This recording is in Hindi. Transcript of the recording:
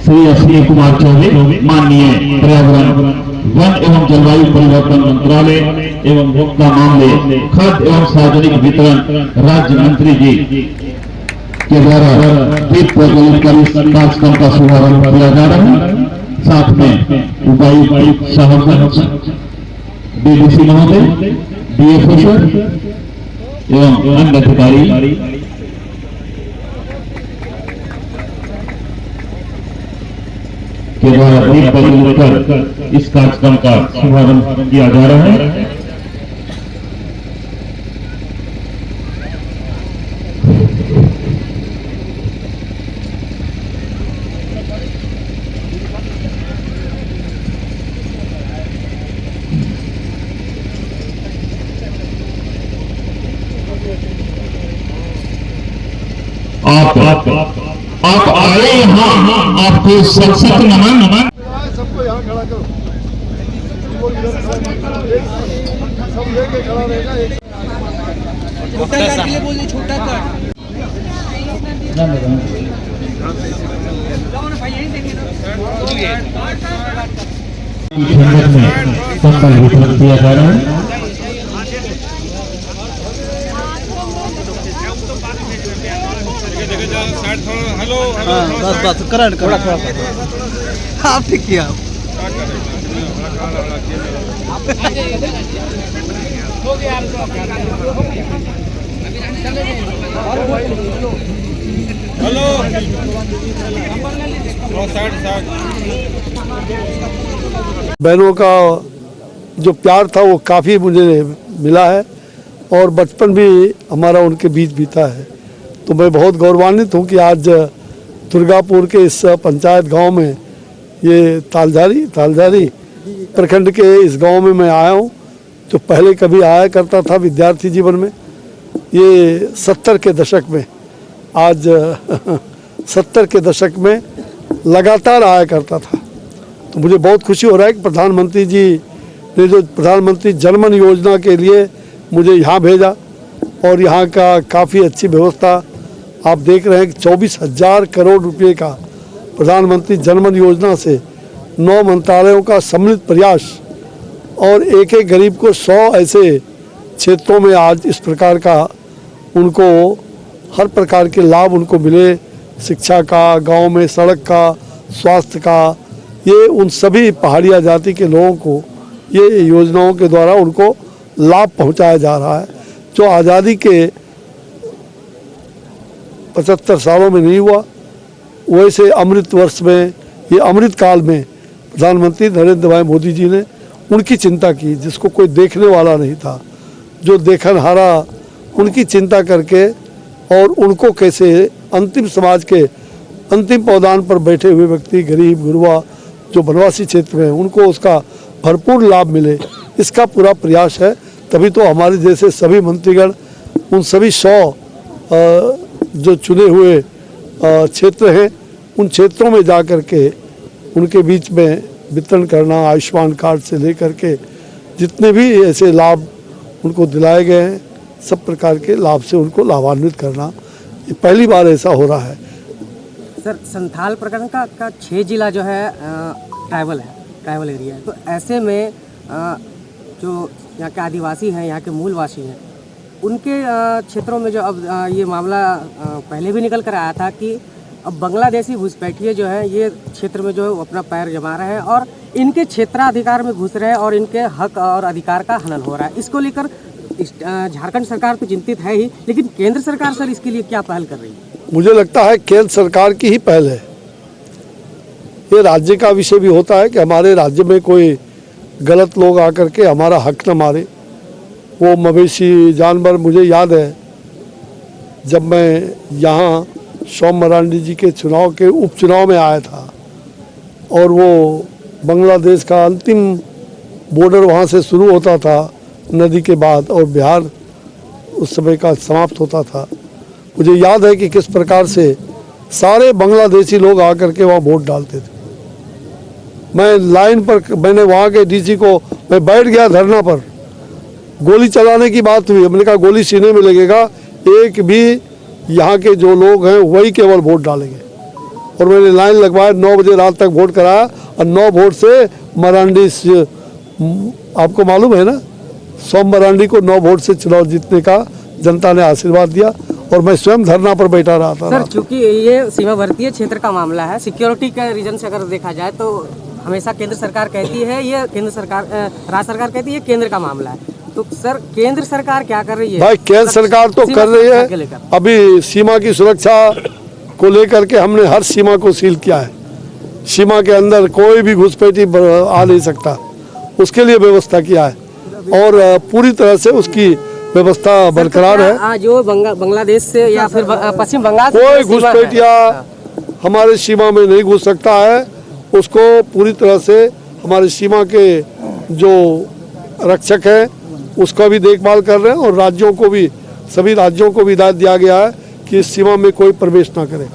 श्री अश्विनी कुमार चौबे, माननीय पर्यावरण, वन एवं जलवायु परिवर्तन मंत्रालय एवं उपभोक्ता मामले, खाद्य एवं सार्वजनिक वितरण राज्य मंत्री जी के द्वारा दीप प्रज्वलित कर इस कार्यक्रम का शुभारंभ किया जा रहा है। साथ में उपायुक्त साहबगंज, डीडीसी महोदय, डीएफओ सर एवं अन्य अधिकारी के द्वारा दीप प्रज्वलित कर इस कार्यक्रम का शुभारंभ किया जा रहा है। आप आए यहाँ, आपको सख्त नमन। सबको यहाँ खड़ा करो, सब लेके खड़ा रहेगा। छोटा काट के लिए बोलिए, छोटा काट। में संबल वितरण किया जा रहा है। हेलो बस करंट थोड़ा आप ठीक किया। हेलो बहनों का जो प्यार था वो काफ़ी मुझे मिला है और बचपन भी हमारा उनके बीच बीता है। तो मैं बहुत गौरवान्वित हूँ कि आज दुर्गापुर के इस पंचायत गांव में ये तालझारी प्रखंड के इस गांव में मैं आया हूँ, जो पहले कभी आया करता था विद्यार्थी जीवन में। ये 70 के दशक में, आज 70 के दशक में लगातार आया करता था। तो मुझे बहुत खुशी हो रहा है कि प्रधानमंत्री जी ने जो प्रधानमंत्री जनमन योजना के लिए मुझे यहाँ भेजा और यहाँ का काफ़ी अच्छी व्यवस्था आप देख रहे हैं कि 24,000 करोड़ रुपए का प्रधानमंत्री जनमन योजना से 9 मंत्रालयों का सम्मिलित प्रयास और एक एक गरीब को 100 ऐसे क्षेत्रों में आज इस प्रकार का उनको हर प्रकार के लाभ उनको मिले, शिक्षा का, गांव में सड़क का, स्वास्थ्य का। ये उन सभी पहाड़िया जाति के लोगों को ये योजनाओं के द्वारा उनको लाभ पहुंचाया जा रहा है, जो आज़ादी के 75 सालों में नहीं हुआ। वैसे अमृत वर्ष में, ये अमृत काल में प्रधानमंत्री नरेंद्र भाई मोदी जी ने उनकी चिंता की, जिसको कोई देखने वाला नहीं था, जो देखनहारा, उनकी चिंता करके और उनको कैसे अंतिम समाज के अंतिम पौधान पर बैठे हुए व्यक्ति, गरीब गुरबा जो वनवासी क्षेत्र में, उनको उसका भरपूर लाभ मिले, इसका पूरा प्रयास है। तभी तो हमारे जैसे सभी मंत्रीगण उन सभी 100 जो चुने हुए क्षेत्र हैं, उन क्षेत्रों में जा कर के उनके बीच में वितरण करना, आयुष्मान कार्ड से लेकर के जितने भी ऐसे लाभ उनको दिलाए गए हैं, सब प्रकार के लाभ से उनको लाभान्वित करना, ये पहली बार ऐसा हो रहा है। सर, संथाल प्रखंड का 6 जिला जो है ट्राइबल एरिया है। तो ऐसे में जो यहाँ के आदिवासी हैं, यहाँ के मूलवासी हैं, उनके क्षेत्रों में जो अब ये मामला पहले भी निकल कर आया था कि अब बांग्लादेशी घुसपैठिए जो है ये क्षेत्र में जो है अपना पैर जमा रहे हैं और इनके क्षेत्राधिकार में घुस रहे हैं और इनके हक और अधिकार का हनन हो रहा है। इसको लेकर झारखंड सरकार तो चिंतित है ही, लेकिन केंद्र सरकार सर इसके लिए क्या पहल कर रही है? मुझे लगता है केंद्र सरकार की ही पहल है। ये राज्य का विषय भी होता है कि हमारे राज्य में कोई गलत लोग आकर के हमारा हक न मारे। वो मवेशी जानवर, मुझे याद है जब मैं यहाँ सोम मरांडी जी के चुनाव के उपचुनाव में आया था और वो बांग्लादेश का अंतिम बॉर्डर वहाँ से शुरू होता था नदी के बाद और बिहार उस समय का समाप्त होता था। मुझे याद है कि किस प्रकार से सारे बांग्लादेशी लोग आकर के वहाँ वोट डालते थे। मैं लाइन पर, मैंने वहाँ के डीसी को, मैं बैठ गया धरना पर, गोली चलाने की बात हुई, मैंने कहा गोली सीने में लगेगा, एक भी यहाँ के जो लोग हैं वही केवल वोट डालेंगे। और मैंने लाइन लगवाया, 9 बजे रात तक वोट कराया और 9 वोट से मरांडी आपको मालूम है ना, सोम मरांडी को 9 वोट से चुनाव जीतने का जनता ने आशीर्वाद दिया और मैं स्वयं धरना पर बैठा रहा था। सर चूंकि ये सीमावर्तीय क्षेत्र का मामला है, सिक्योरिटी का रीजन से अगर देखा जाए तो हमेशा केंद्र सरकार कहती है ये केंद्र सरकार राज्य सरकार कहती है केंद्र का मामला है, तो सर केंद्र सरकार क्या कर रही है? भाई केंद्र सरकार तो कर रही है, अभी सीमा की सुरक्षा को लेकर के हमने हर सीमा को सील किया है। सीमा के अंदर कोई भी घुसपैठी आ नहीं सकता, उसके लिए व्यवस्था किया है और पूरी तरह से उसकी व्यवस्था बरकरार है। जो बांग्लादेश से या फिर पश्चिम बंगाल से कोई घुसपैठिया हमारे सीमा में नहीं घुस सकता है, उसको पूरी तरह से हमारे सीमा के जो रक्षक हैं उसका भी देखभाल कर रहे हैं और राज्यों को भी, सभी राज्यों को भी हिदायत दिया गया है कि इस सीमा में कोई प्रवेश ना करे।